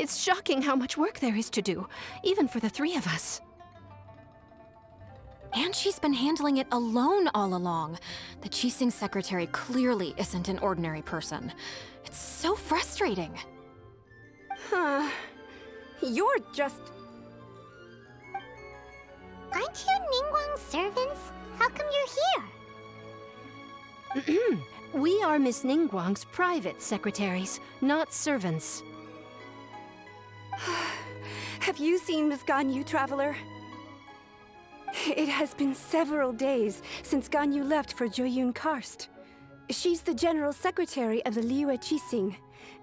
It's shocking how much work there is to do, even for the three of us. And she's been handling it alone all along. The Qixing secretary clearly isn't an ordinary person. It's so frustrating. Huh. You're just... Aren't you Ningguang's servants? How come you're here? We are Miss Ningguang's private secretaries, not servants. Have you seen Miss Ganyu, Traveler? It has been several days since Ganyu left for Jueyun Karst. She's the general secretary of the Liyue Qixing.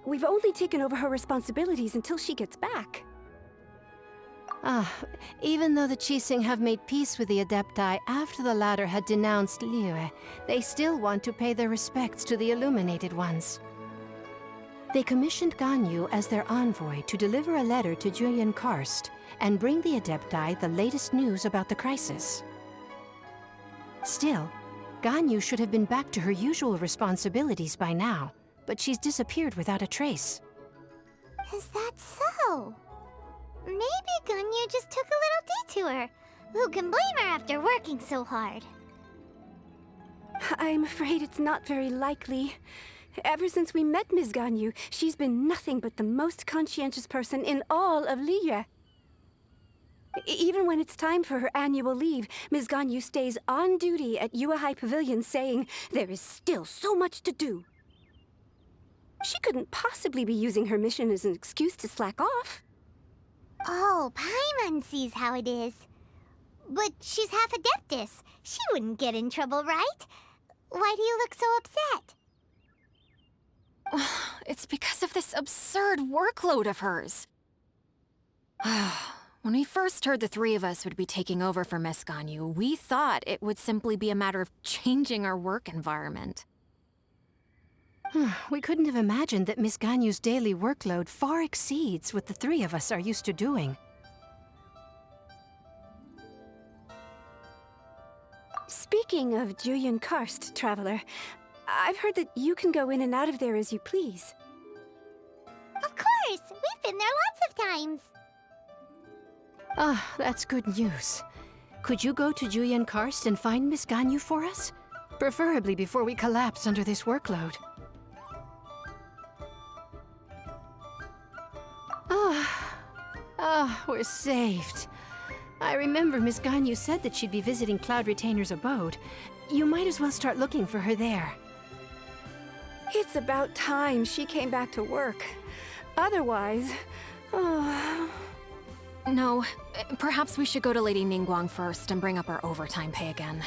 We've only taken over her responsibilities until she gets back. Even though the Qixing have made peace with the Adepti after the latter had denounced Liyue, they still want to pay their respects to the Illuminated Ones. They commissioned Ganyu as their envoy to deliver a letter to Jueyun Karst and bring the Adepti the latest news about the crisis. Still, Ganyu should have been back to her usual responsibilities by now, but she's disappeared without a trace. Is that so? Maybe Ganyu just took a little detour. Who can blame her after working so hard? I'm afraid it's not very likely. Ever since we met Ms. Ganyu, she's been nothing but the most conscientious person in all of Liyue. Even when it's time for her annual leave, Ms. Ganyu stays on duty at Yuehai Pavilion saying there is still so much to do. She couldn't possibly be using her mission as an excuse to slack off. Oh, Paimon sees how it is. But she's half Adeptus. She wouldn't get in trouble, right? Why do you look so upset? It's because of this absurd workload of hers. When we first heard the three of us would be taking over for Miss Ganyu, we thought it would simply be a matter of changing our work environment. We couldn't have imagined that Miss Ganyu's daily workload far exceeds what the three of us are used to doing. Speaking of Jueyun Karst, Traveler, I've heard that you can go in and out of there as you please. Of course! We've been there lots of times! That's good news. Could you go to Jueyun Karst and find Miss Ganyu for us? Preferably before we collapse under this workload. We're saved. I remember Miss Ganyu said that she'd be visiting Cloud Retainer's abode. You might as well start looking for her there. It's about time she came back to work. Otherwise... No, perhaps we should go to Lady Ningguang first and bring up our overtime pay again.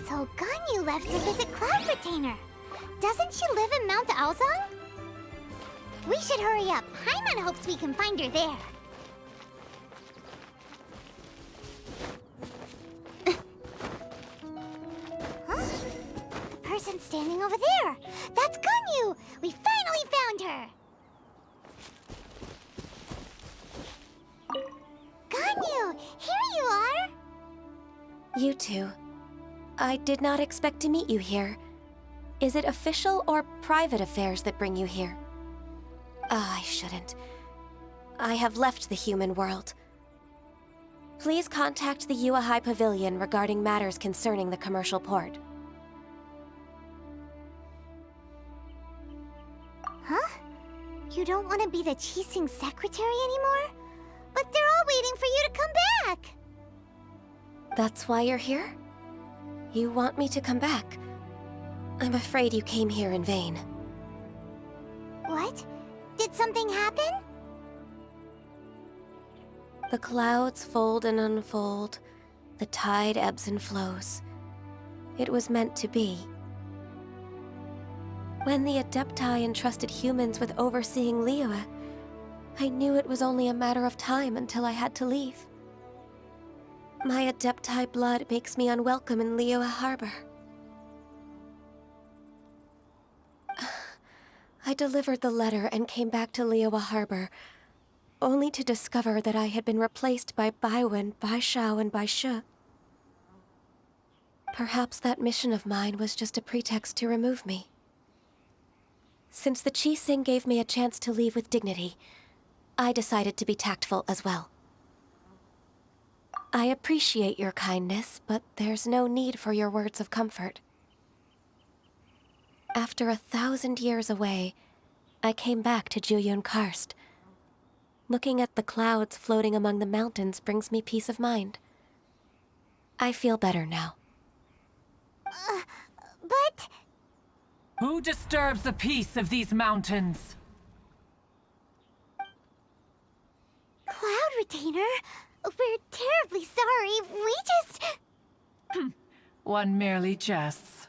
So Ganyu left to visit Cloud Retainer. Doesn't she live in Mount Aozong? We should hurry up. Paimon hopes we can find her there. Huh? The person standing over there. That's Ganyu! We finally found her! Ganyu! Here you are! You two. I did not expect to meet you here. Is it official or private affairs that bring you here? I shouldn't. I have left the human world. Please contact the Yuehai Pavilion regarding matters concerning the commercial port. Huh? You don't want to be the Qixing secretary anymore? But they're all waiting for you to come back! That's why you're here? You want me to come back? I'm afraid you came here in vain. What? Did something happen? The clouds fold and unfold. The tide ebbs and flows. It was meant to be. When the Adepti entrusted humans with overseeing Liyue, I knew it was only a matter of time until I had to leave. My Adepti blood makes me unwelcome in Liyue Harbor. I delivered the letter and came back to Liyue Harbor, only to discover that I had been replaced by Baiwen, Baishao, and Baishe. Perhaps that mission of mine was just a pretext to remove me. Since the Qixing gave me a chance to leave with dignity, I decided to be tactful as well. I appreciate your kindness, but there's no need for your words of comfort. After 1,000 years away, I came back to Jueyun Karst. Looking at the clouds floating among the mountains brings me peace of mind. I feel better now. But... Who disturbs the peace of these mountains? Cloud Retainer, we're terribly sorry. We just... One merely jests.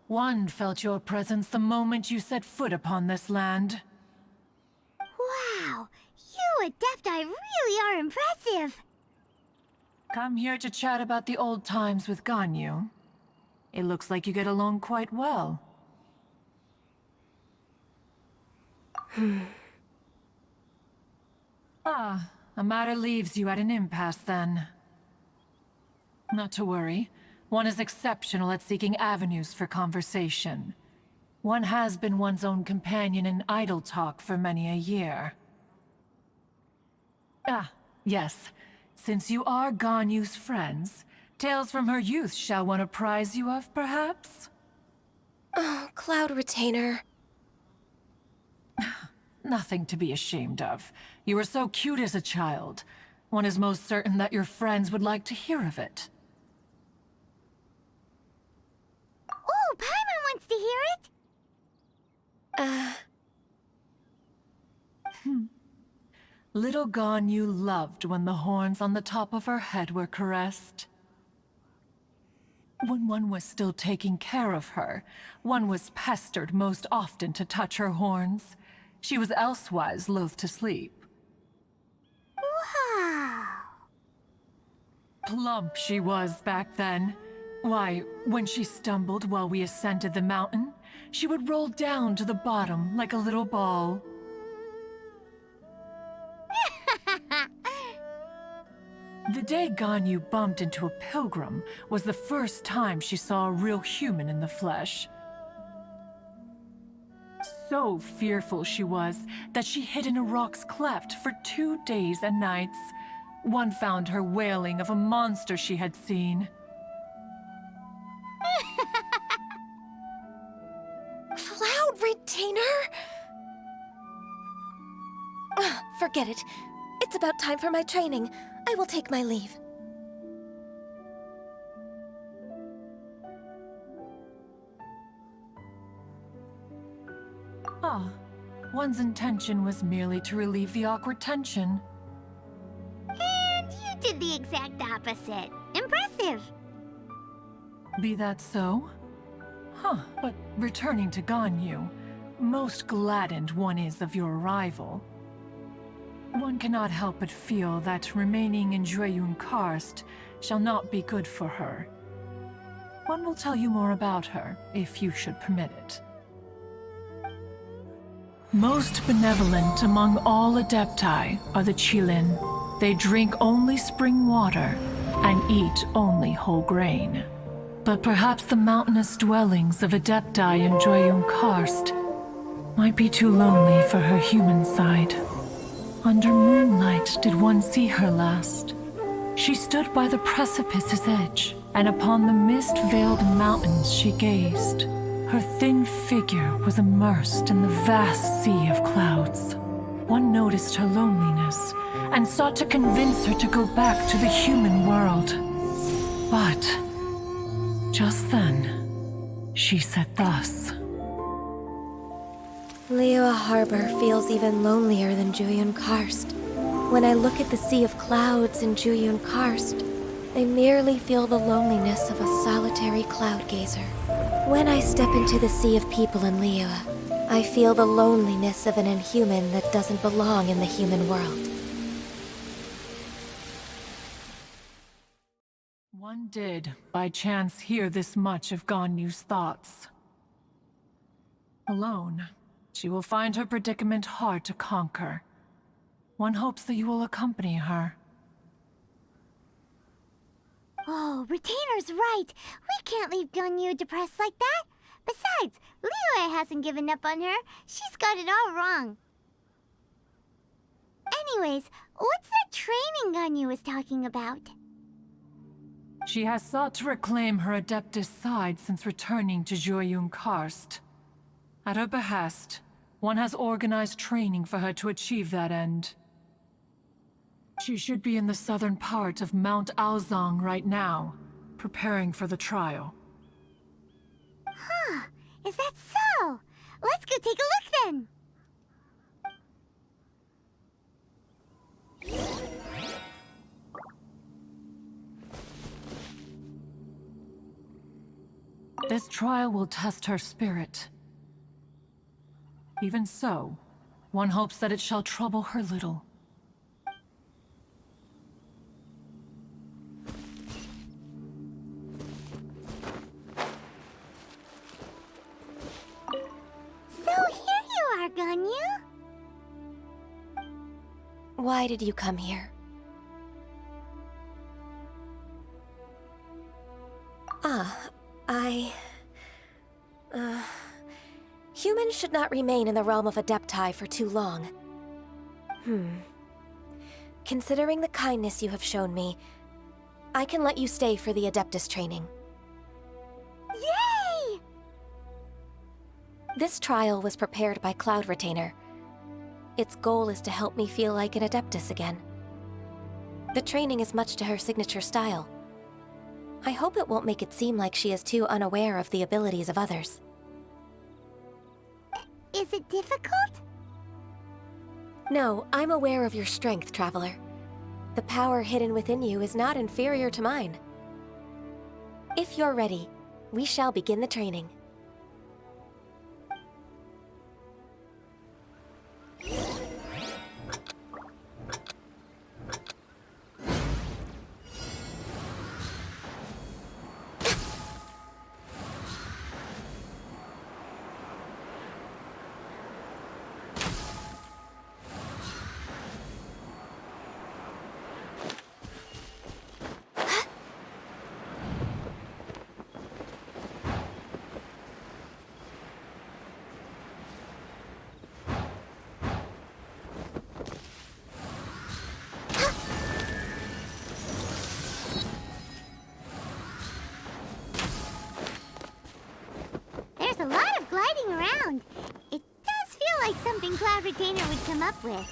One felt your presence the moment you set foot upon this land. Wow, you Adepti really are impressive. Come here to chat about the old times with Ganyu. It looks like you get along quite well. Ah, a matter leaves you at an impasse then. Not to worry. One is exceptional at seeking avenues for conversation. One has been one's own companion in idle talk for many a year. Ah, yes. Since you are Ganyu's friends, tales from her youth shall one apprise you of, perhaps? Oh, Cloud Retainer. Nothing to be ashamed of. You were so cute as a child. One is most certain that your friends would like to hear of it. Oh, Paimon wants to hear it. Little Ganyu loved when the horns on the top of her head were caressed. When one was still taking care of her, one was pestered most often to touch her horns. She was elsewise loath to sleep. Wow. Plump she was back then. Why, when she stumbled while we ascended the mountain, she would roll down to the bottom like a little ball. The day Ganyu bumped into a pilgrim was the first time she saw a real human in the flesh. So fearful she was that she hid in a rock's cleft for 2 days and nights. One found her wailing of a monster she had seen. Cloud Retainer? Forget it. It's about time for my training. I will take my leave. Ah, one's intention was merely to relieve the awkward tension. And you did the exact opposite. Impressive. Be that so? Huh, but returning to Ganyu, most gladdened one is of your arrival. One cannot help but feel that remaining in Jueyun Karst shall not be good for her. One will tell you more about her, if you should permit it. Most benevolent among all Adepti are the Qilin. They drink only spring water and eat only whole grain. But perhaps the mountainous dwellings of Adepti in Jueyun Karst might be too lonely for her human side. Under moonlight did one see her last. She stood by the precipice's edge, and upon the mist-veiled mountains she gazed. Her thin figure was immersed in the vast sea of clouds. One noticed her loneliness, and sought to convince her to go back to the human world. But just then, she said thus. Liyue Harbor feels even lonelier than Jueyun Karst. When I look at the sea of clouds in Jueyun Karst, I merely feel the loneliness of a solitary cloud gazer. When I step into the sea of people in Liyue, I feel the loneliness of an inhuman that doesn't belong in the human world. One did, by chance, hear this much of Ganyu's thoughts. Alone, she will find her predicament hard to conquer. One hopes that you will accompany her. Oh, Retainer's right. We can't leave Ganyu depressed like that. Besides, Liyue hasn't given up on her. She's got it all wrong. Anyways, what's that training Ganyu was talking about? She has sought to reclaim her Adeptus side since returning to Joyun Karst. At her behest, one has organized training for her to achieve that end. She should be in the southern part of Mount Aozang right now, preparing for the trial. Huh, is that so? Let's go take a look then! This trial will test her spirit. Even so, one hopes that it shall trouble her little. So here you are, Ganyu. Why did you come here? Humans should not remain in the realm of Adepti for too long. Considering the kindness you have shown me, I can let you stay for the Adeptus training. Yay! This trial was prepared by Cloud Retainer. Its goal is to help me feel like an Adeptus again. The training is much to her signature style. I hope it won't make it seem like she is too unaware of the abilities of others. Is it difficult? No, I'm aware of your strength, Traveler. The power hidden within you is not inferior to mine. If you're ready, we shall begin the training. There's a lot of gliding around. It does feel like something Cloud Retainer would come up with.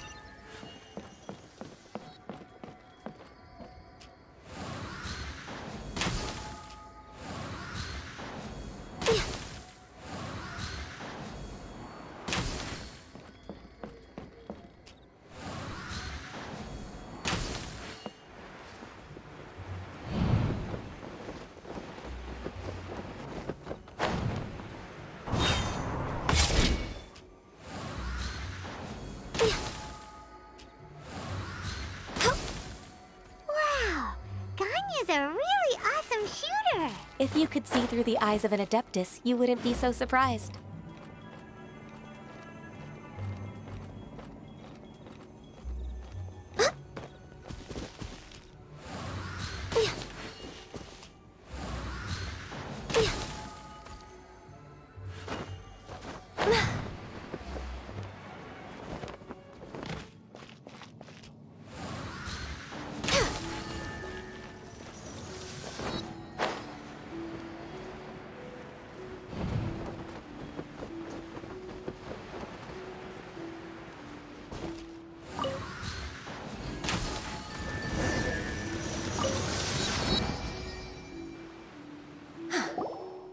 If you could see through the eyes of an Adeptus, you wouldn't be so surprised.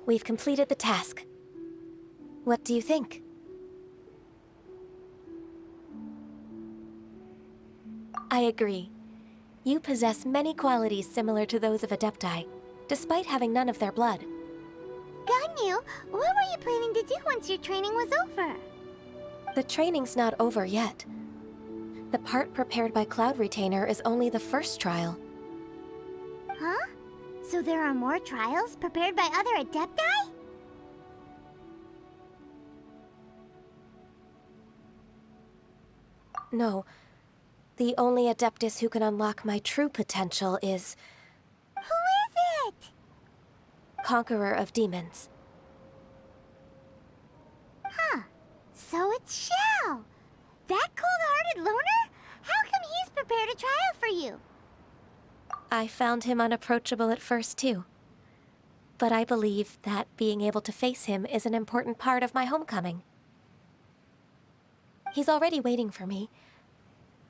We've completed the task. What do you think? I agree. You possess many qualities similar to those of Adepti, despite having none of their blood. Ganyu, what were you planning to do once your training was over? The training's not over yet. The part prepared by Cloud Retainer is only the first trial. Huh? So there are more trials prepared by other Adepti? No. The only Adeptus who can unlock my true potential is... Who is conqueror of demons. Huh. So it's Xiao. That cold-hearted loner? How come he's prepared a trial for you? I found him unapproachable at first, too. But I believe that being able to face him is an important part of my homecoming. He's already waiting for me.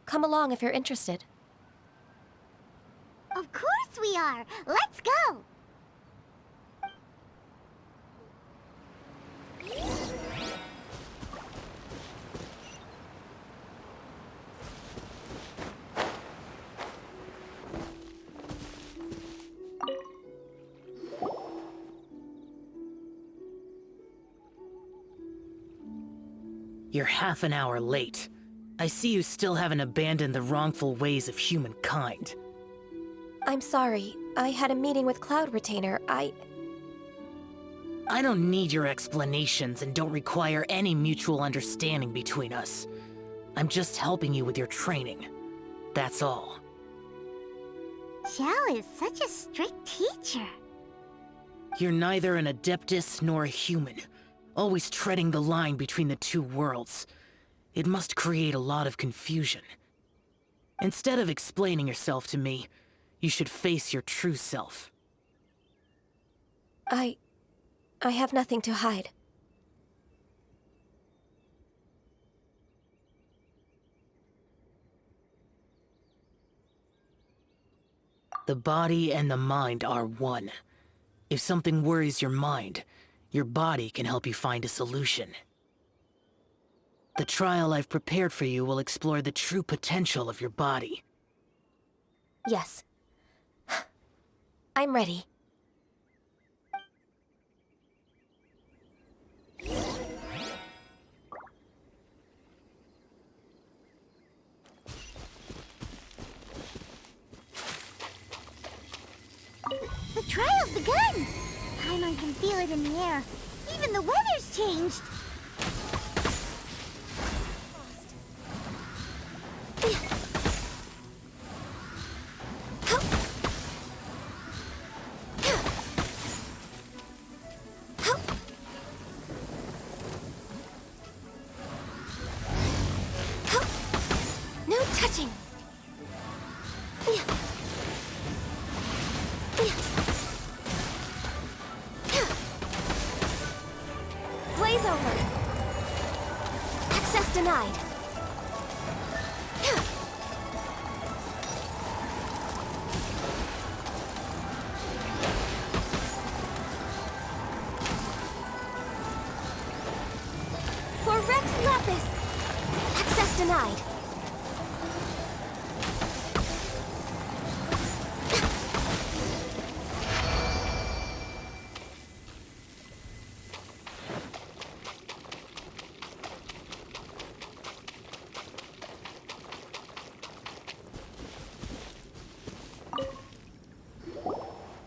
Come along if you're interested. Of course we are. Let's go. You're half an hour late. I see you still haven't abandoned the wrongful ways of humankind. I'm sorry. I had a meeting with Cloud Retainer. I don't need your explanations and don't require any mutual understanding between us. I'm just helping you with your training. That's all. Xiao is such a strict teacher. You're neither an Adeptus nor a human, always treading the line between the two worlds. It must create a lot of confusion. Instead of explaining yourself to me, you should face your true self. I have nothing to hide. The body and the mind are one. If something worries your mind, your body can help you find a solution. The trial I've prepared for you will explore the true potential of your body. Yes. I'm ready. The trial's begun! Paimon can feel it in the air. Even the weather's changed. No touching! Blaze over! Access denied! For Rex Lapis! Access denied!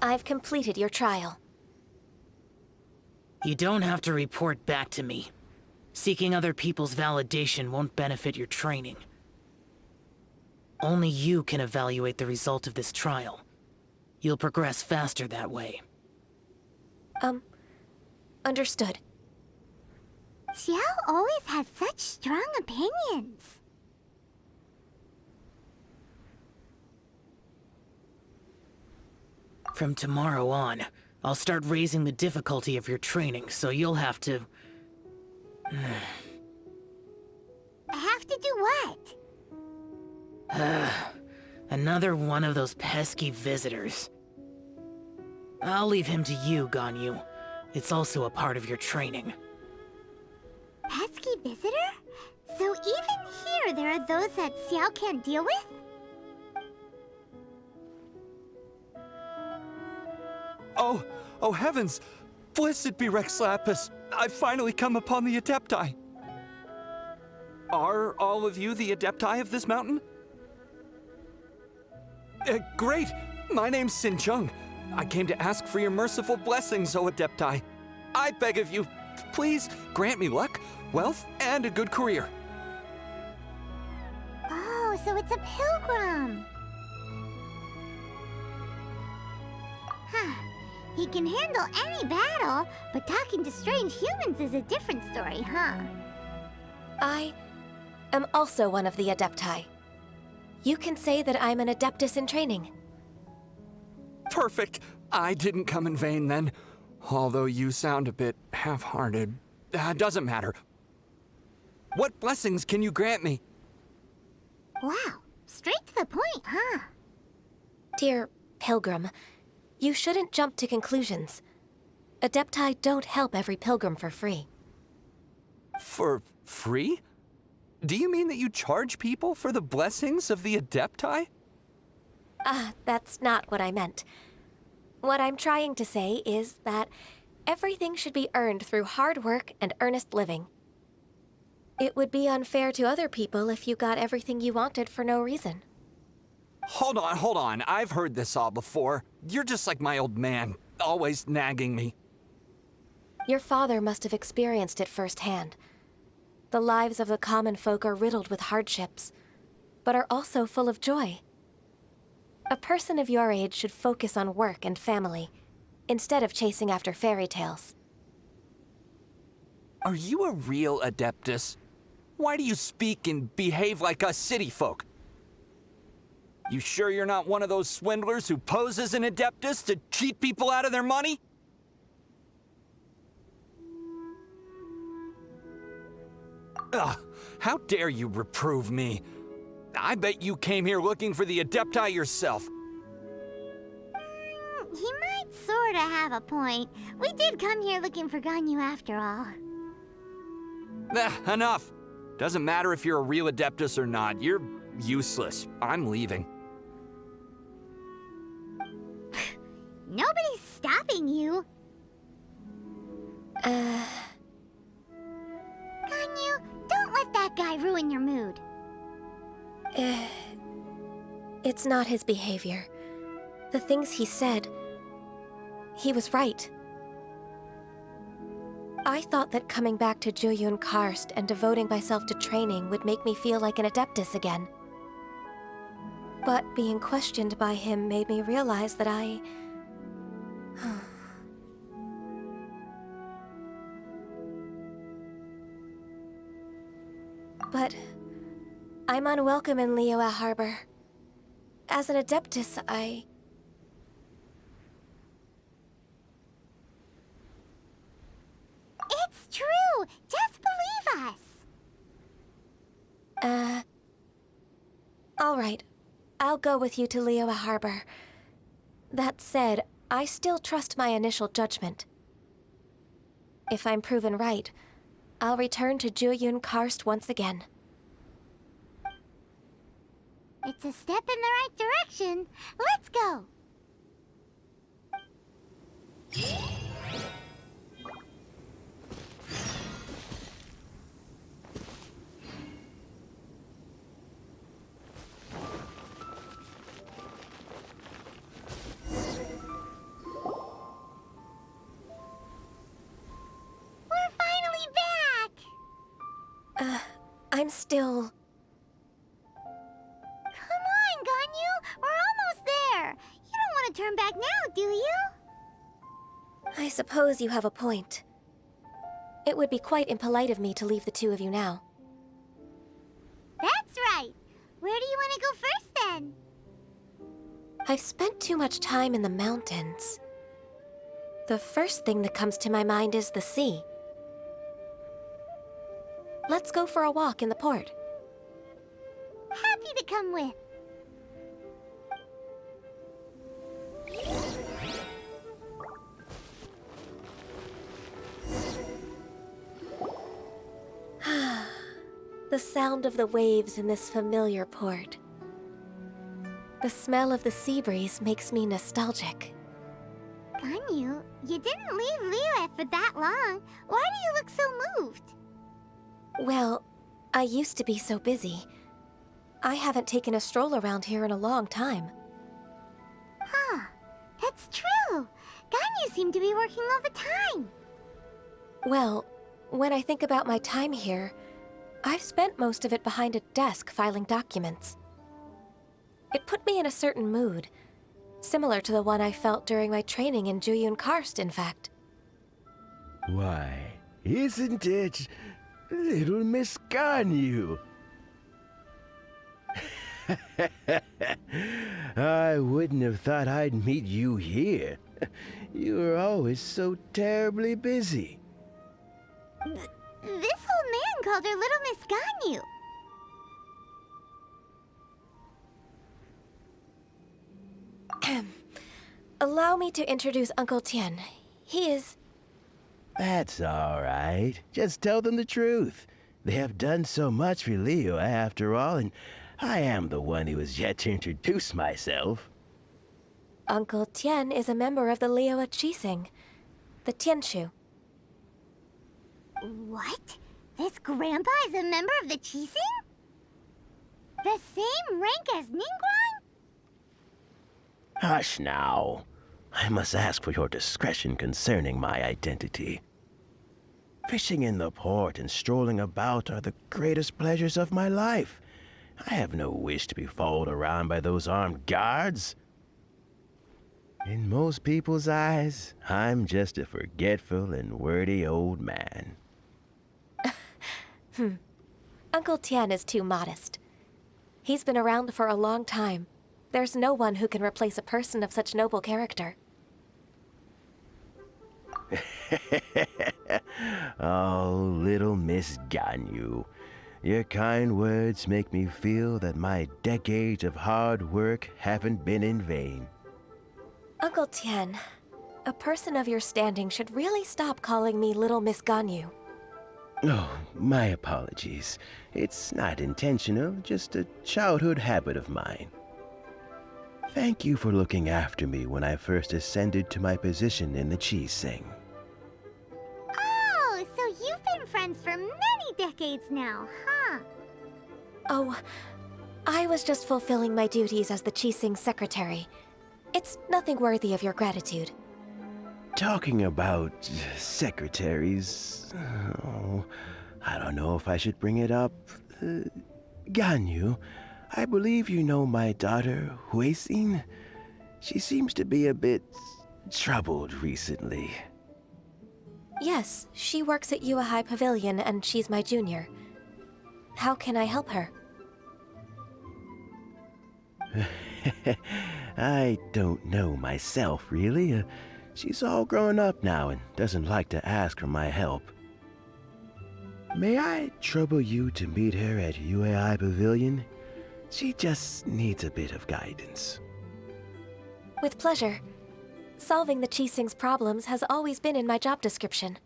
I've completed your trial. You don't have to report back to me. Seeking other people's validation won't benefit your training. Only you can evaluate the result of this trial. You'll progress faster that way. Understood. Xiao always has such strong opinions. From tomorrow on, I'll start raising the difficulty of your training, so you'll have to... Have to do what? Another one of those pesky visitors. I'll leave him to you, Ganyu. It's also a part of your training. Pesky visitor? So even here there are those that Xiao can't deal with? Oh heavens! Blessed be Rex Lapis! I've finally come upon the Adepti! Are all of you the Adepti of this mountain? Great! My name's Sin Chung. I came to ask for your merciful blessings, O Adepti. I beg of you, please grant me luck, wealth, and a good career. Oh, so it's a pilgrim. Huh. He can handle any battle, but talking to strange humans is a different story, huh? I am also one of the Adepti. You can say that I'm an Adeptus in training. Perfect. I didn't come in vain then. Although you sound a bit half-hearted. Doesn't matter. What blessings can you grant me? Wow, straight to the point, huh? Dear Pilgrim, you shouldn't jump to conclusions. Adepti don't help every pilgrim for free. For free? Do you mean that you charge people for the blessings of the Adepti? That's not what I meant. What I'm trying to say is that everything should be earned through hard work and earnest living. It would be unfair to other people if you got everything you wanted for no reason. Hold on. I've heard this all before. You're just like my old man, always nagging me. Your father must have experienced it firsthand. The lives of the common folk are riddled with hardships, but are also full of joy. A person of your age should focus on work and family, instead of chasing after fairy tales. Are you a real Adeptus? Why do you speak and behave like us city folk? You sure you're not one of those swindlers who pose as an Adeptus to cheat people out of their money? Ugh, how dare you reprove me? I bet you came here looking for the Adepti yourself. He might sorta have a point. We did come here looking for Ganyu after all. Enough. Doesn't matter if you're a real Adeptus or not. You're useless. I'm leaving. Nobody's stopping you. Ganyu, don't let that guy ruin your mood. It's not his behavior. The things he said, he was right. I thought that coming back to Jueyun Karst and devoting myself to training would make me feel like an Adeptus again. But being questioned by him made me realize that I... But I'm unwelcome in Liyue Harbor. As an Adeptus, It's true! Just believe us! All right. I'll go with you to Liyue Harbor. That said, I still trust my initial judgment. If I'm proven right, I'll return to Jueyun Karst once again. It's a step in the right direction. Let's go! We're finally back! I'm still... Come on, Ganyu! We're almost there! You don't want to turn back now, do you? I suppose you have a point. It would be quite impolite of me to leave the two of you now. That's right! Where do you want to go first, then? I've spent too much time in the mountains. The first thing that comes to my mind is the sea. Let's go for a walk in the port. Happy to come with. The sound of the waves in this familiar port. The smell of the sea breeze makes me nostalgic. Ganyu, you didn't leave Liyue for that long. Why do you look so moved? Well, I used to be so busy. I haven't taken a stroll around here in a long time. Huh, that's true. Ganyu seemed to be working all the time. Well, when I think about my time here, I've spent most of it behind a desk filing documents. It put me in a certain mood, Similar to the one I felt during my training in Juyun Karst, in fact. Why, isn't it little Miss Ganyu? I wouldn't have thought I'd meet you here. You were always so terribly busy. This old man called her Little Miss Ganyu. Allow me to introduce Uncle Tian. He is... That's all right. Just tell them the truth. They have done so much for Liyue after all, and I am the one who has yet to introduce myself. Uncle Tian is a member of the Liyue Qixing, the Tianshu. What? This grandpa is a member of the Qixing? The same rank as Ningguang? Hush now. I must ask for your discretion concerning my identity. Fishing in the port and strolling about are the greatest pleasures of my life. I have no wish to be followed around by those armed guards. In most people's eyes, I'm just a forgetful and wordy old man. Uncle Tian is too modest. He's been around for a long time. There's no one who can replace a person of such noble character. Oh, little Miss Ganyu. Your kind words make me feel that my decades of hard work haven't been in vain. Uncle Tian, a person of your standing should really stop calling me Little Miss Ganyu. Oh, my apologies. It's not intentional, just a childhood habit of mine. Thank you for looking after me when I first ascended to my position in the Qixing. Oh, so you've been friends for many decades now, huh? Oh, I was just fulfilling my duties as the Qixing secretary. It's nothing worthy of your gratitude. Talking about secretaries... Oh, I don't know if I should bring it up. Ganyu, I believe you know my daughter, Huixin. She seems to be a bit troubled recently. Yes, she works at Yuehai High Pavilion and she's my junior. How can I help her? I don't know myself, really. She's all grown up now and doesn't like to ask for my help. May I trouble you to meet her at Yuehai Pavilion? She just needs a bit of guidance. With pleasure. Solving the Qixing's problems has always been in my job description.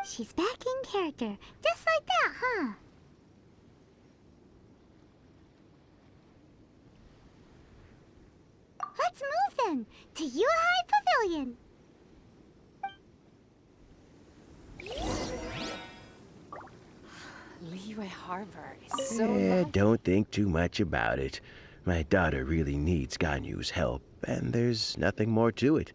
She's back in character, just like that, huh? Let's move then, to Yuehai Pavilion. Liyue Harbor is so nice. Don't think too much about it. My daughter really needs Ganyu's help, and there's nothing more to it.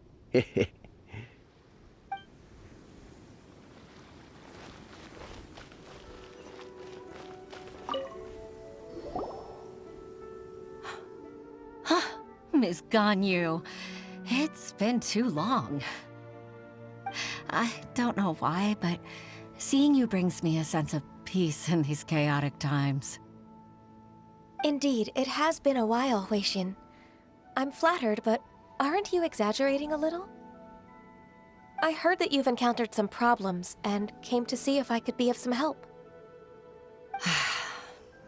Miss Ganyu, it's been too long. I don't know why, but seeing you brings me a sense of peace in these chaotic times. Indeed, it has been a while, Huixin. I'm flattered, but aren't you exaggerating a little? I heard that you've encountered some problems and came to see if I could be of some help.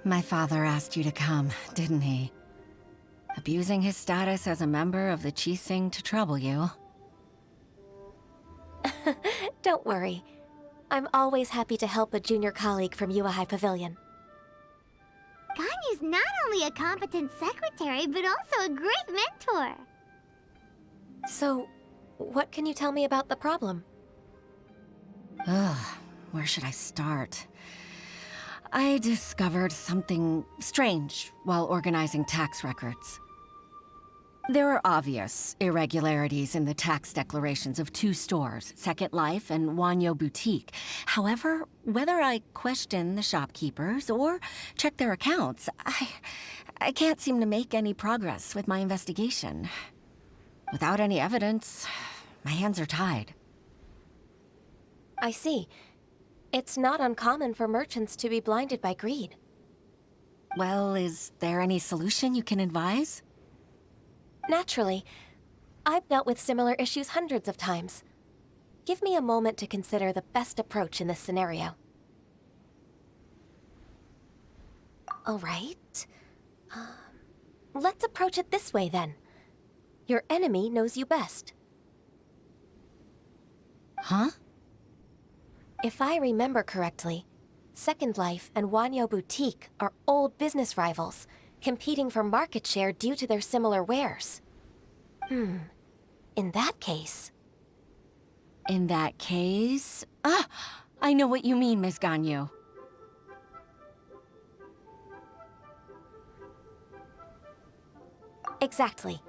My father asked you to come, didn't he? Abusing his status as a member of the Qixing to trouble you. Don't worry. I'm always happy to help a junior colleague from Yuehai Pavilion. Ganyu's not only a competent secretary, but also a great mentor. So, what can you tell me about the problem? Ugh, where should I start? I discovered something strange while organizing tax records. There are obvious irregularities in the tax declarations of two stores, Second Life and Wanyo Boutique. However, whether I question the shopkeepers or check their accounts, I I can't seem to make any progress with my investigation. Without any evidence, my hands are tied. I see. It's not uncommon for merchants to be blinded by greed. Well, is there any solution you can advise? Naturally. I've dealt with similar issues hundreds of times. Give me a moment to consider the best approach in this scenario. All right. Let's approach it this way, then. Your enemy knows you best. Huh? If I remember correctly, Second Life and Wanyo Boutique are old business rivals, competing for market share due to their similar wares. In that case... In that case... Ah! I know what you mean, Miss Ganyu. Exactly.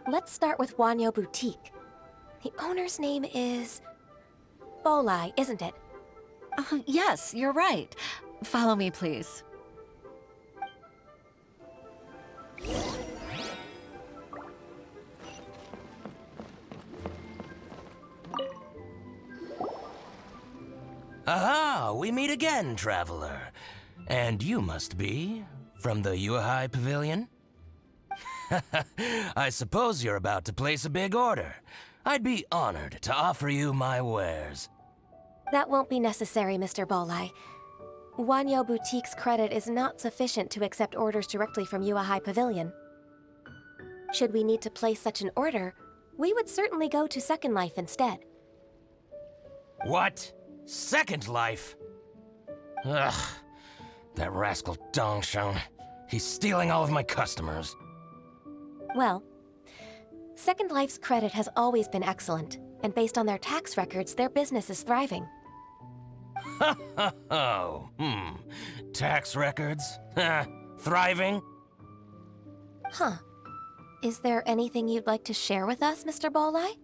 Let's start with Wanyo Boutique. The owner's name is... Bolai, isn't it? Yes, you're right. Follow me, please. Aha! We meet again, traveler. And you must be from the Yuhai Pavilion? I suppose you're about to place a big order. I'd be honored to offer you my wares. That won't be necessary, Mr. Bolai. Wanyo Boutique's credit is not sufficient to accept orders directly from Yuhai Pavilion. Should we need to place such an order, we would certainly go to Second Life instead. What? Second Life? Ugh. That rascal Dongsheng. He's stealing all of my customers. Well, Second Life's credit has always been excellent, and based on their tax records, their business is thriving. Tax records? Thriving? Huh. Is there anything you'd like to share with us, Mr. Bolai?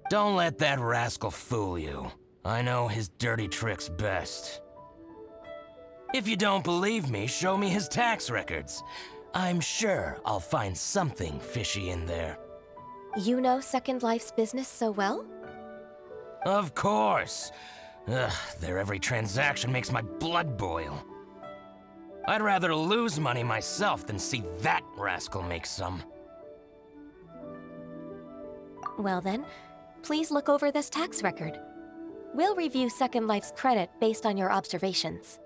Don't let that rascal fool you. I know his dirty tricks best. If you don't believe me, show me his tax records. I'm sure I'll find something fishy in there. You know Second Life's business so well? Of course. Ugh, their every transaction makes my blood boil. I'd rather lose money myself than see that rascal make some. Well then, please look over this tax record. We'll review Second Life's credit based on your observations.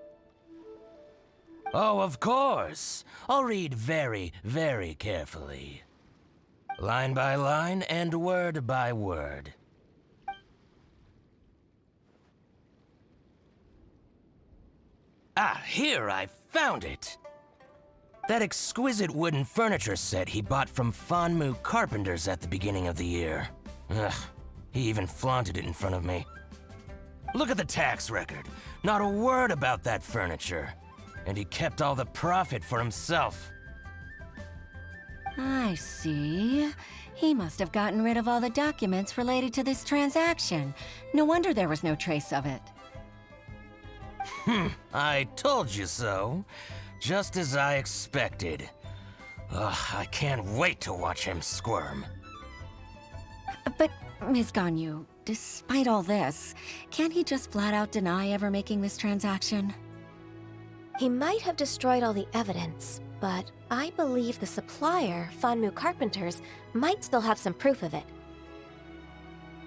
Oh, of course. I'll read very, very carefully. Line by line and word by word. Ah, here, I found it! That exquisite wooden furniture set he bought from Fanmu Carpenters at the beginning of the year. Ugh, he even flaunted it in front of me. Look at the tax record. Not a word about that furniture. And he kept all the profit for himself. I see. He must have gotten rid of all the documents related to this transaction. No wonder there was no trace of it. I told you so. Just as I expected. Ugh, I can't wait to watch him squirm. But, Ms. Ganyu, despite all this, can't he just flat out deny ever making this transaction? He might have destroyed all the evidence, but I believe the supplier, Fanmu Carpenters, might still have some proof of it.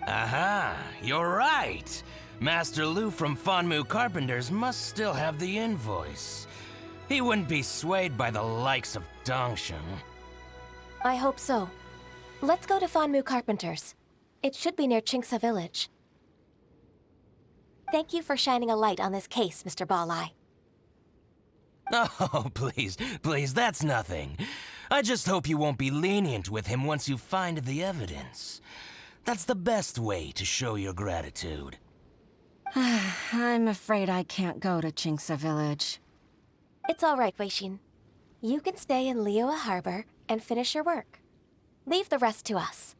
Aha, you're right. Master Lu from Fanmu Carpenters must still have the invoice. He wouldn't be swayed by the likes of Dongsheng. I hope so. Let's go to Fanmu Carpenters. It should be near Qingsa Village. Thank you for shining a light on this case, Mr. Bolai. Oh, please, please, that's nothing. I just hope you won't be lenient with him once you find the evidence. That's the best way to show your gratitude. I'm afraid I can't go to Qingsa Village. It's all right, Weixin. You can stay in Liyue Harbor and finish your work. Leave the rest to us.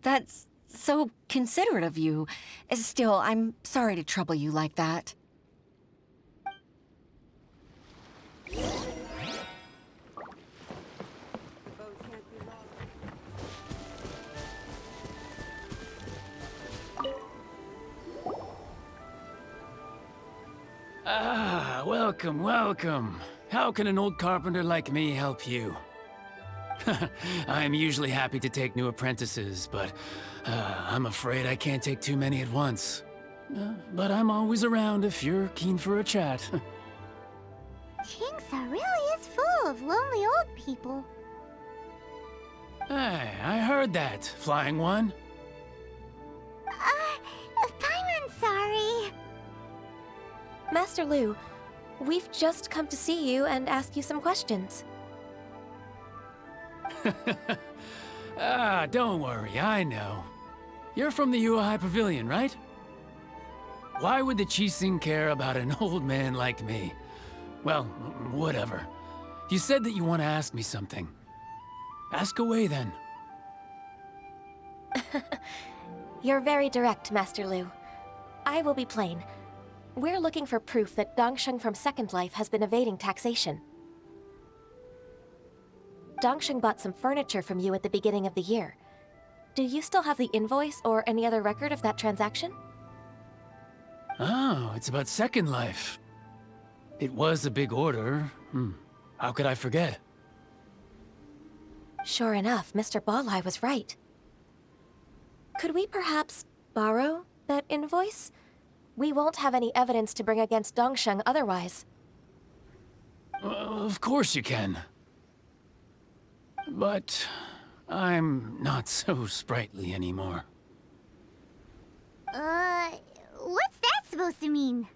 That's so considerate of you. Still, I'm sorry to trouble you like that. Welcome, welcome. How can an old carpenter like me help you? I'm usually happy to take new apprentices, but I'm afraid I can't take too many at once. But I'm always around if you're keen for a chat. Chingsa really is full of lonely old people. Hey, I heard that, Flying One. Paimon's sorry. Master Lu, we've just come to see you and ask you some questions. Don't worry, I know. You're from the Yuehai Pavilion, right? Why would the Qixing care about an old man like me? Well, whatever. You said that you want to ask me something. Ask away, then. You're very direct, Master Lu. I will be plain. We're looking for proof that Dongsheng from Second Life has been evading taxation. Dongsheng bought some furniture from you at the beginning of the year. Do you still have the invoice or any other record of that transaction? Oh, it's about Second Life. It was a big order. How could I forget? Sure enough, Mr. Balai was right. Could we perhaps borrow that invoice? We won't have any evidence to bring against Dongsheng otherwise. Of course you can. But I'm not so sprightly anymore. What's that supposed to mean?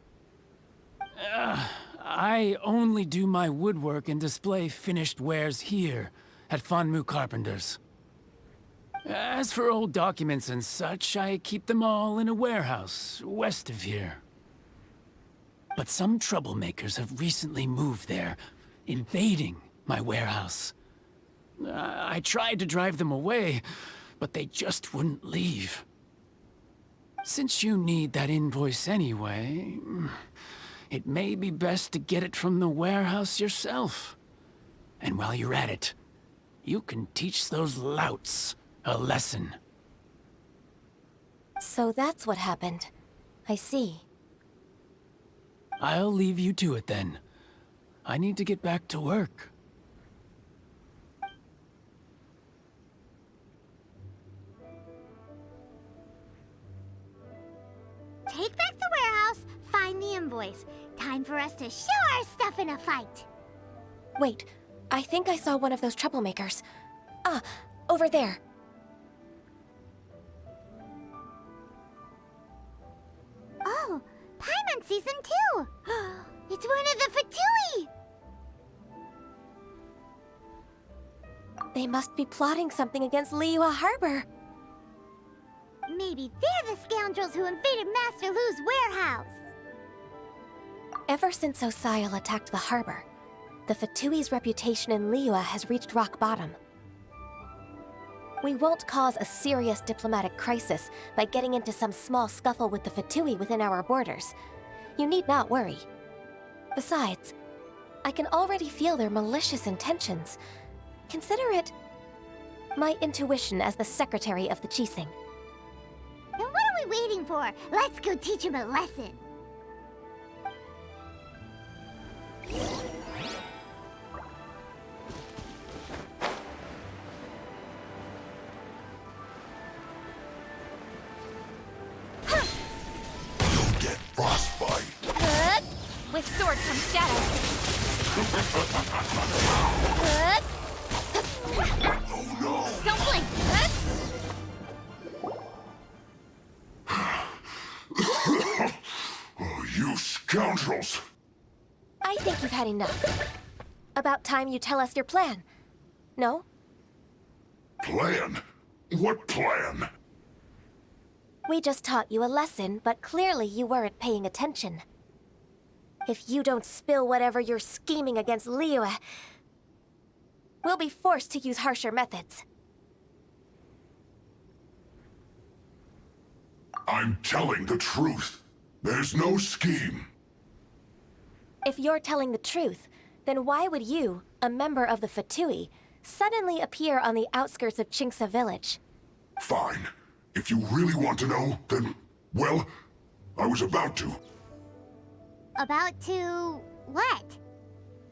I only do my woodwork and display finished wares here at Fanmu Carpenters. As for old documents and such, I keep them all in a warehouse west of here. But some troublemakers have recently moved there, invading my warehouse. I tried to drive them away, but they just wouldn't leave. Since you need that invoice anyway, it may be best to get it from the warehouse yourself. And while you're at it, you can teach those louts a lesson. So that's what happened. I see. I'll leave you to it then. I need to get back to work. Take back the warehouse, find the invoice. Time for us to show our stuff in a fight. Wait, I think I saw one of those troublemakers. Ah, over there. Oh, Paimon sees them too! It's one of the Fatui! They must be plotting something against Liyue Harbor. Maybe they're the scoundrels who invaded Master Lu's warehouse! Ever since Osial attacked the harbor, the Fatui's reputation in Liyue has reached rock bottom. We won't cause a serious diplomatic crisis by getting into some small scuffle with the Fatui within our borders. You need not worry. Besides, I can already feel their malicious intentions. Consider it my intuition as the secretary of the Qixing. Then what are we waiting for? Let's go teach him a lesson! You'll get frostbite. With sword comes shadow. Oh no! Don't blink. Oh, you scoundrels! I think you've had enough. About time you tell us your plan. No? Plan? What plan? We just taught you a lesson, but clearly you weren't paying attention. If you don't spill whatever you're scheming against Liyue, we'll be forced to use harsher methods. I'm telling the truth. There's no scheme. If you're telling the truth, then why would you, a member of the Fatui, suddenly appear on the outskirts of Chingsa village? Fine. If you really want to know, then, well, I was about to. About to... What?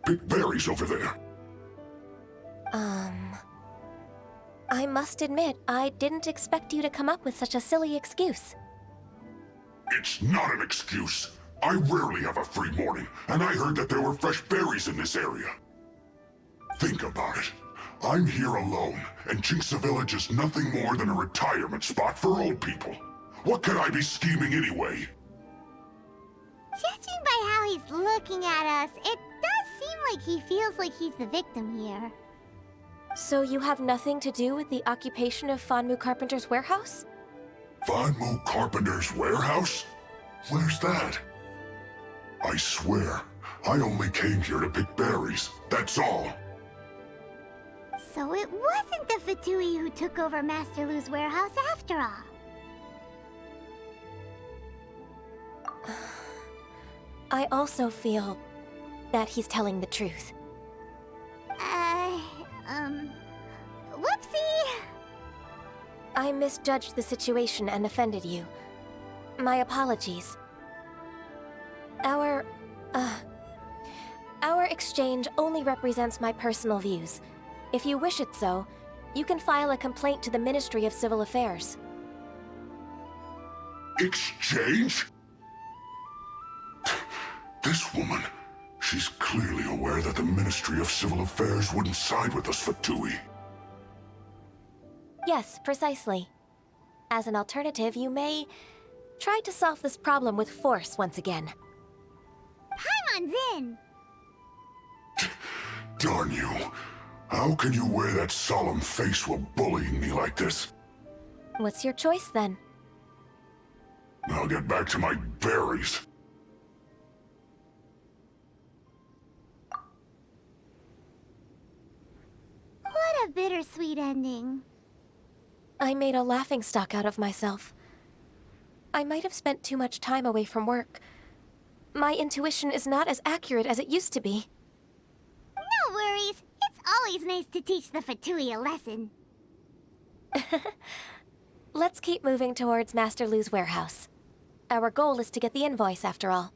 Pick berries over there. I must admit, I didn't expect you to come up with such a silly excuse. It's not an excuse. I rarely have a free morning, and I heard that there were fresh berries in this area. Think about it. I'm here alone, and Chinxa Village is nothing more than a retirement spot for old people. What could I be scheming anyway? Judging by how he's looking at us, it does seem like he feels like he's the victim here. So you have nothing to do with the occupation of Fanmu Carpenter's warehouse? Fanmu Carpenter's warehouse? Where's that? I swear, I only came here to pick berries, that's all. So it wasn't the Fatui who took over Master Lu's warehouse after all. I also feel that he's telling the truth. Whoopsie! I misjudged the situation and offended you. My apologies. Our exchange only represents my personal views. If you wish it so, you can file a complaint to the Ministry of Civil Affairs. Exchange? This woman, she's clearly aware that the Ministry of Civil Affairs wouldn't side with us Fatui. Yes, precisely. As an alternative, you may try to solve this problem with force once again. Paimon's in! Darn you. How can you wear that solemn face while bullying me like this? What's your choice, then? I'll get back to my berries. What a bittersweet ending. I made a laughingstock out of myself. I might have spent too much time away from work. My intuition is not as accurate as it used to be. No worries. It's always nice to teach the Fatui a lesson. Let's keep moving towards Master Lu's warehouse. Our goal is to get the invoice, after all.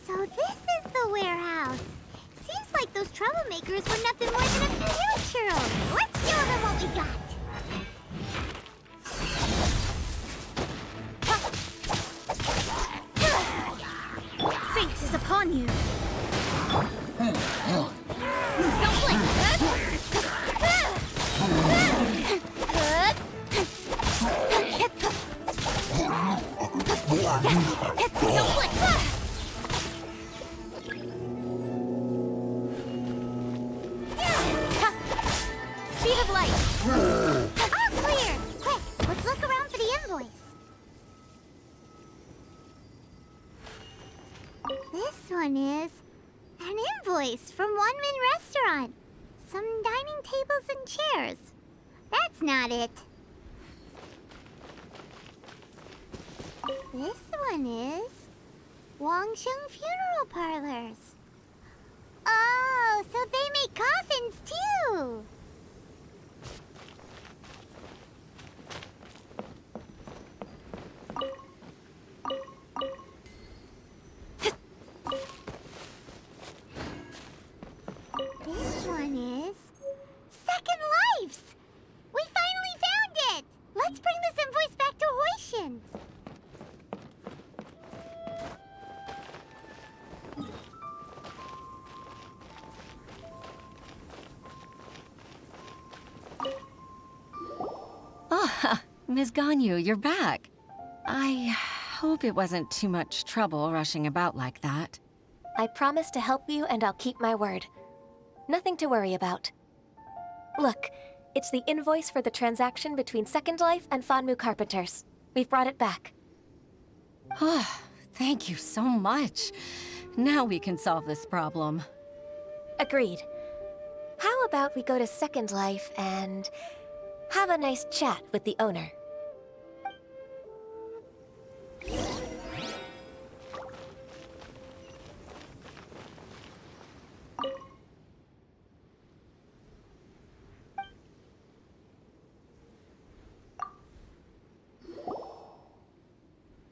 So this is the warehouse. Seems like those troublemakers were nothing more than a few hill churros. Let's show them what we got. Fate is upon you. Speed of light. All clear. Quick, let's look around for the invoice. This one is an invoice from One Min Restaurant. Some dining tables and chairs. That's not it. This one is Wangsheng Funeral Parlors. Oh, so they make coffins too. This one is Second Lives. We finally found it. Let's bring this invoice back to Hoishin. Ah, Ms. Ganyu, you're back. I hope it wasn't too much trouble rushing about like that. I promise to help you, and I'll keep my word. Nothing to worry about. Look, it's the invoice for the transaction between Second Life and Fanmu Carpenters. We've brought it back. Oh, thank you so much. Now we can solve this problem. Agreed. How about we go to Second Life and have a nice chat with the owner?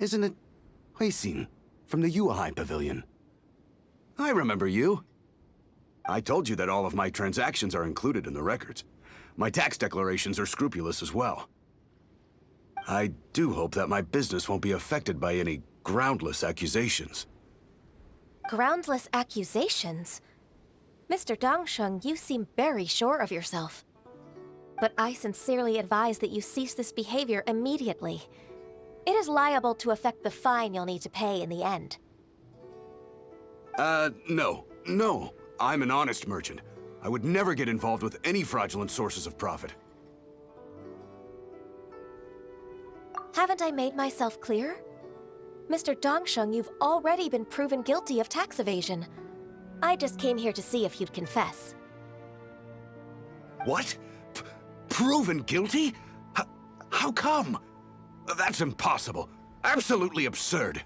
Isn't it Huixin from the Yuehai Pavilion? I remember you. I told you that all of my transactions are included in the records. My tax declarations are scrupulous as well. I do hope that my business won't be affected by any groundless accusations. Groundless accusations? Mr. Dongsheng, you seem very sure of yourself. But I sincerely advise that you cease this behavior immediately. It is liable to affect the fine you'll need to pay in the end. No. I'm an honest merchant. I would never get involved with any fraudulent sources of profit. Haven't I made myself clear? Mr. Dongsheng, you've already been proven guilty of tax evasion. I just came here to see if you'd confess. What? Proven guilty? How come? That's impossible. Absolutely absurd.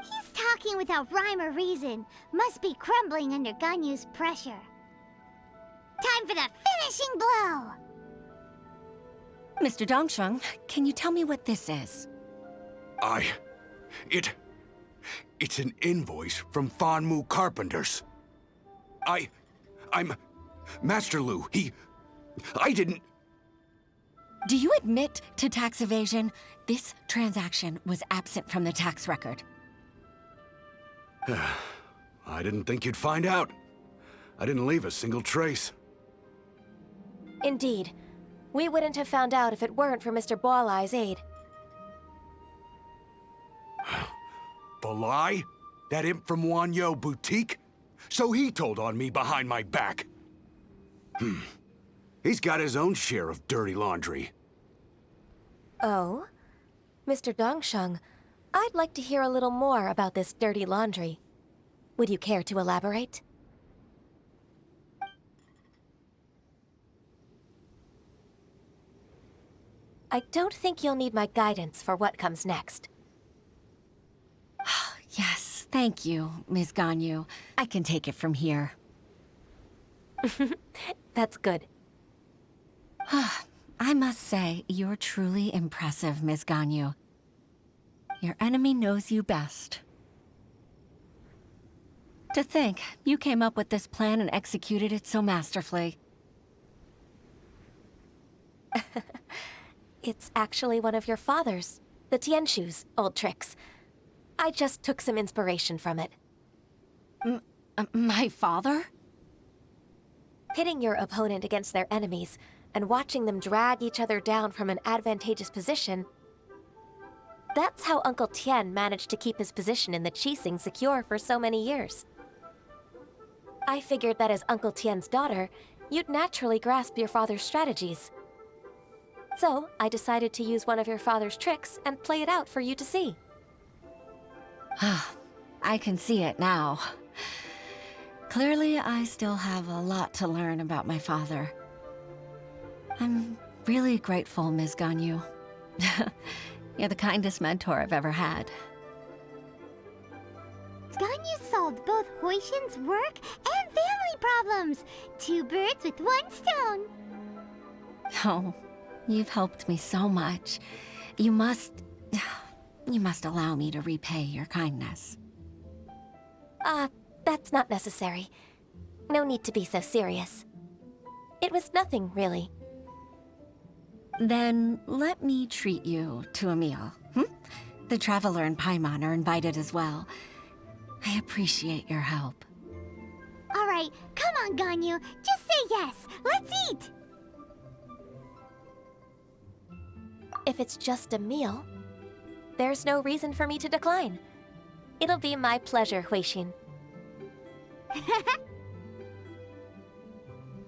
He's talking without rhyme or reason. Must be crumbling under Ganyu's pressure. Time for the finishing blow! Mr. Dongsheng, can you tell me what this is? It's an invoice from Fanmu Carpenters. I'm Master Lu. I didn't... Do you admit to tax evasion? This transaction was absent from the tax record. I didn't think you'd find out. I didn't leave a single trace. Indeed. We wouldn't have found out if it weren't for Mr. Balai's aid. Balai? That imp from Wanyo Boutique? So he told on me behind my back. He's got his own share of dirty laundry. Oh? Mr. Dongsheng, I'd like to hear a little more about this dirty laundry. Would you care to elaborate? I don't think you'll need my guidance for what comes next. Yes, thank you, Ms. Ganyu. I can take it from here. That's good. I must say, you're truly impressive, Ms. Ganyu. Your enemy knows you best. To think, you came up with this plan and executed it so masterfully. It's actually one of your father's, the Tianshu's, old tricks. I just took some inspiration from it. My father? Pitting your opponent against their enemies and watching them drag each other down from an advantageous position. That's how Uncle Tian managed to keep his position in the Qixing secure for so many years. I figured that as Uncle Tian's daughter, you'd naturally grasp your father's strategies. So, I decided to use one of your father's tricks and play it out for you to see. I can see it now. Clearly, I still have a lot to learn about my father. I'm really grateful, Ms. Ganyu. You're the kindest mentor I've ever had. Ganyu solved both Huixin's work and family problems. 2 birds with 1 stone. Oh, you've helped me so much. You must allow me to repay your kindness. That's not necessary. No need to be so serious. It was nothing, really. Then let me treat you to a meal. The Traveler and Paimon are invited as well. I appreciate your help. All right, come on, Ganyu. Just say yes. Let's eat. If it's just a meal, there's no reason for me to decline. It'll be my pleasure, Huixin.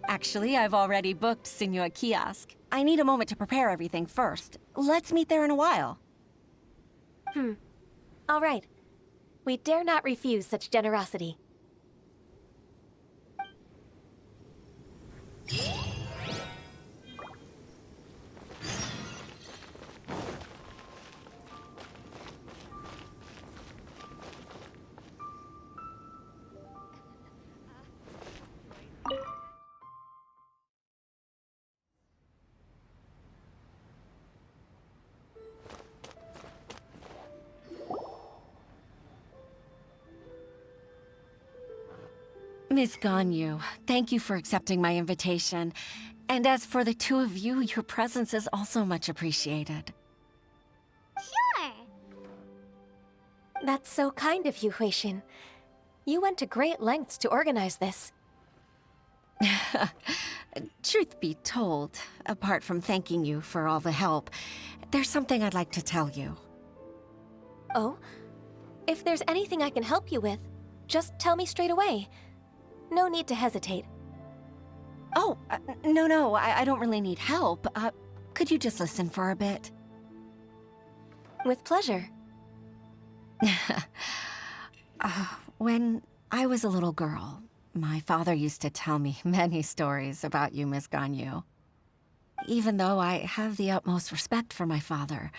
Actually, I've already booked Senor Kiosk. I need a moment to prepare everything first. Let's meet there in a while. All right. We dare not refuse such generosity. Miss Ganyu, thank you for accepting my invitation. And as for the two of you, your presence is also much appreciated. Sure. That's so kind of you, Huixin. You went to great lengths to organize this. Truth be told, apart from thanking you for all the help, there's something I'd like to tell you. Oh? If there's anything I can help you with, just tell me straight away. No need to hesitate. Oh, no, I don't really need help. Could you just listen for a bit? With pleasure. When I was a little girl, my father used to tell me many stories about you, Miss Ganyu. Even though I have the utmost respect for my father,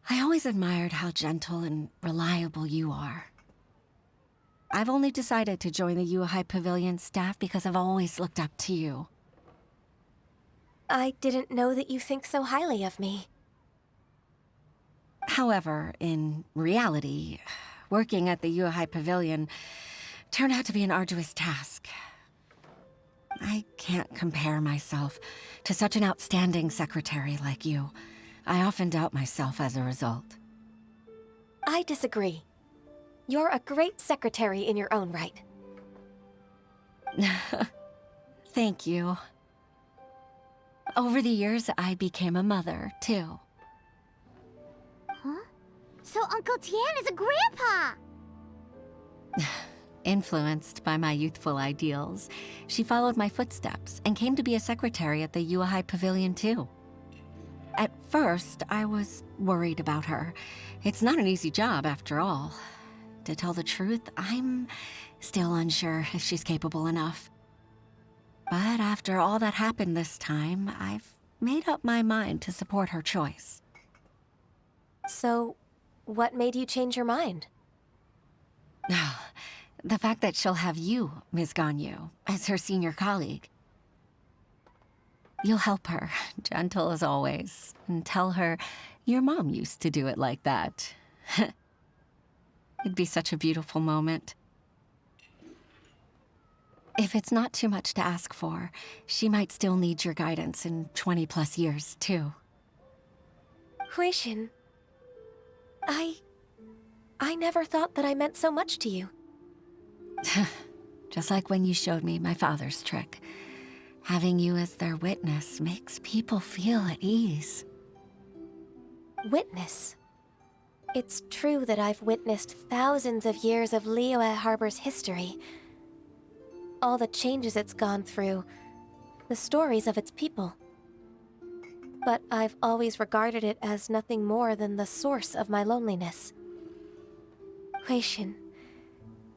I always admired how gentle and reliable you are. I've only decided to join the Yuhai Pavilion staff because I've always looked up to you. I didn't know that you think so highly of me. However, in reality, working at the Yuhai Pavilion turned out to be an arduous task. I can't compare myself to such an outstanding secretary like you. I often doubt myself as a result. I disagree. You're a great secretary in your own right. Thank you. Over the years, I became a mother, too. Huh? So Uncle Tian is a grandpa! Influenced by my youthful ideals, she followed my footsteps and came to be a secretary at the Yuhai Pavilion, too. At first, I was worried about her. It's not an easy job, after all. To tell the truth, I'm still unsure if she's capable enough. But after all that happened this time, I've made up my mind to support her choice. So, what made you change your mind? The fact that she'll have you, Ms. Ganyu, as her senior colleague. You'll help her, gentle as always, and tell her your mom used to do it like that. It'd be such a beautiful moment. If it's not too much to ask for, she might still need your guidance in 20+ years, too. Huixin, I never thought that I meant so much to you. Just like when you showed me my father's trick. Having you as their witness makes people feel at ease. Witness? It's true that I've witnessed thousands of years of Liyue Harbor's history. All the changes it's gone through, the stories of its people. But I've always regarded it as nothing more than the source of my loneliness. Huixin,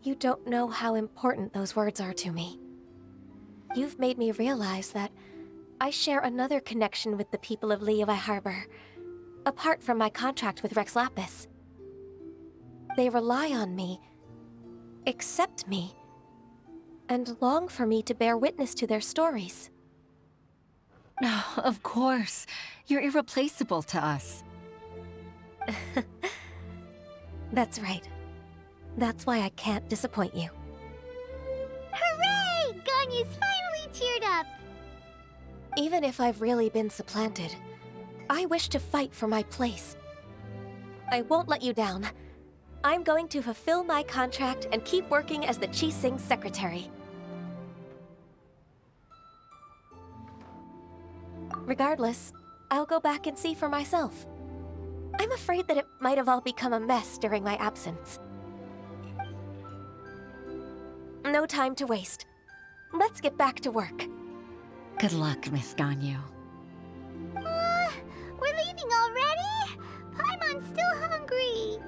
you don't know how important those words are to me. You've made me realize that I share another connection with the people of Liyue Harbor, apart from my contract with Rex Lapis. They rely on me, accept me, and long for me to bear witness to their stories. Oh, of course. You're irreplaceable to us. That's right. That's why I can't disappoint you. Hooray! Ganyu's finally cheered up! Even if I've really been supplanted, I wish to fight for my place. I won't let you down. I'm going to fulfill my contract and keep working as the Qixing secretary. Regardless, I'll go back and see for myself. I'm afraid that it might have all become a mess during my absence. No time to waste. Let's get back to work. Good luck, Miss Ganyu. We're leaving already? Paimon's still hungry.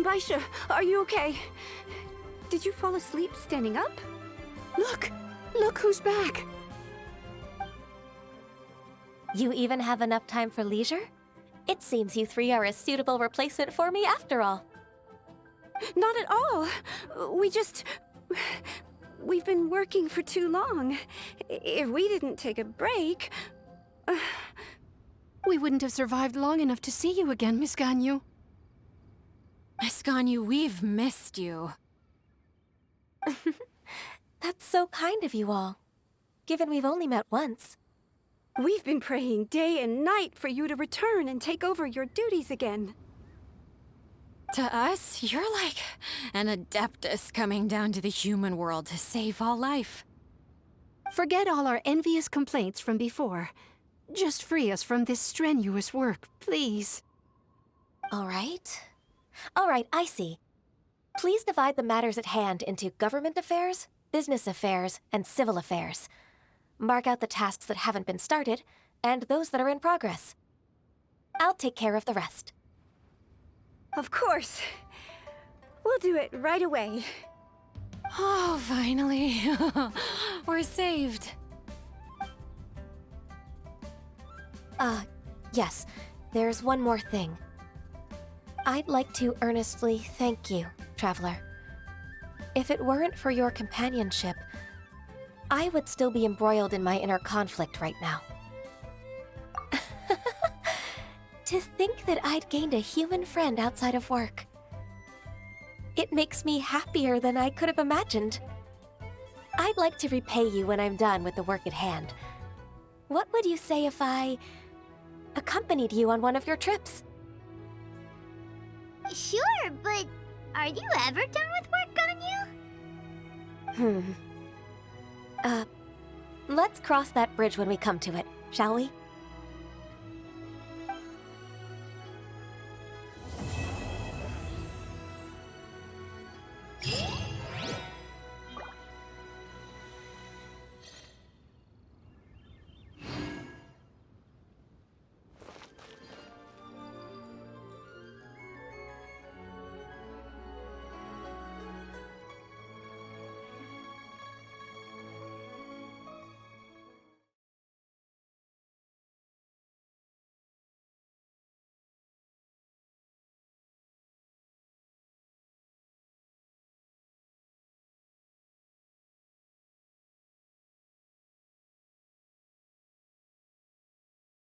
Baisha, are you okay? Did you fall asleep standing up? Look! Look who's back! You even have enough time for leisure? It seems you three are a suitable replacement for me after all. Not at all. We've been working for too long. If we didn't take a break... We wouldn't have survived long enough to see you again, Miss Ganyu. Miss Ganyu, we've missed you. That's so kind of you all, given we've only met once. We've been praying day and night for you to return and take over your duties again. To us, you're like an adeptus coming down to the human world to save all life. Forget all our envious complaints from before. Just free us from this strenuous work, please. All right. All right, I see. Please divide the matters at hand into government affairs, business affairs, and civil affairs. Mark out the tasks that haven't been started, and those that are in progress. I'll take care of the rest. Of course. We'll do it right away. Oh, finally. We're saved. Yes. There's one more thing. I'd like to earnestly thank you, Traveler. If it weren't for your companionship, I would still be embroiled in my inner conflict right now. To think that I'd gained a human friend outside of work. It makes me happier than I could have imagined. I'd like to repay you when I'm done with the work at hand. What would you say if I accompanied you on one of your trips? Sure, but are you ever done with work, Ganyu? Let's cross that bridge when we come to it, shall we?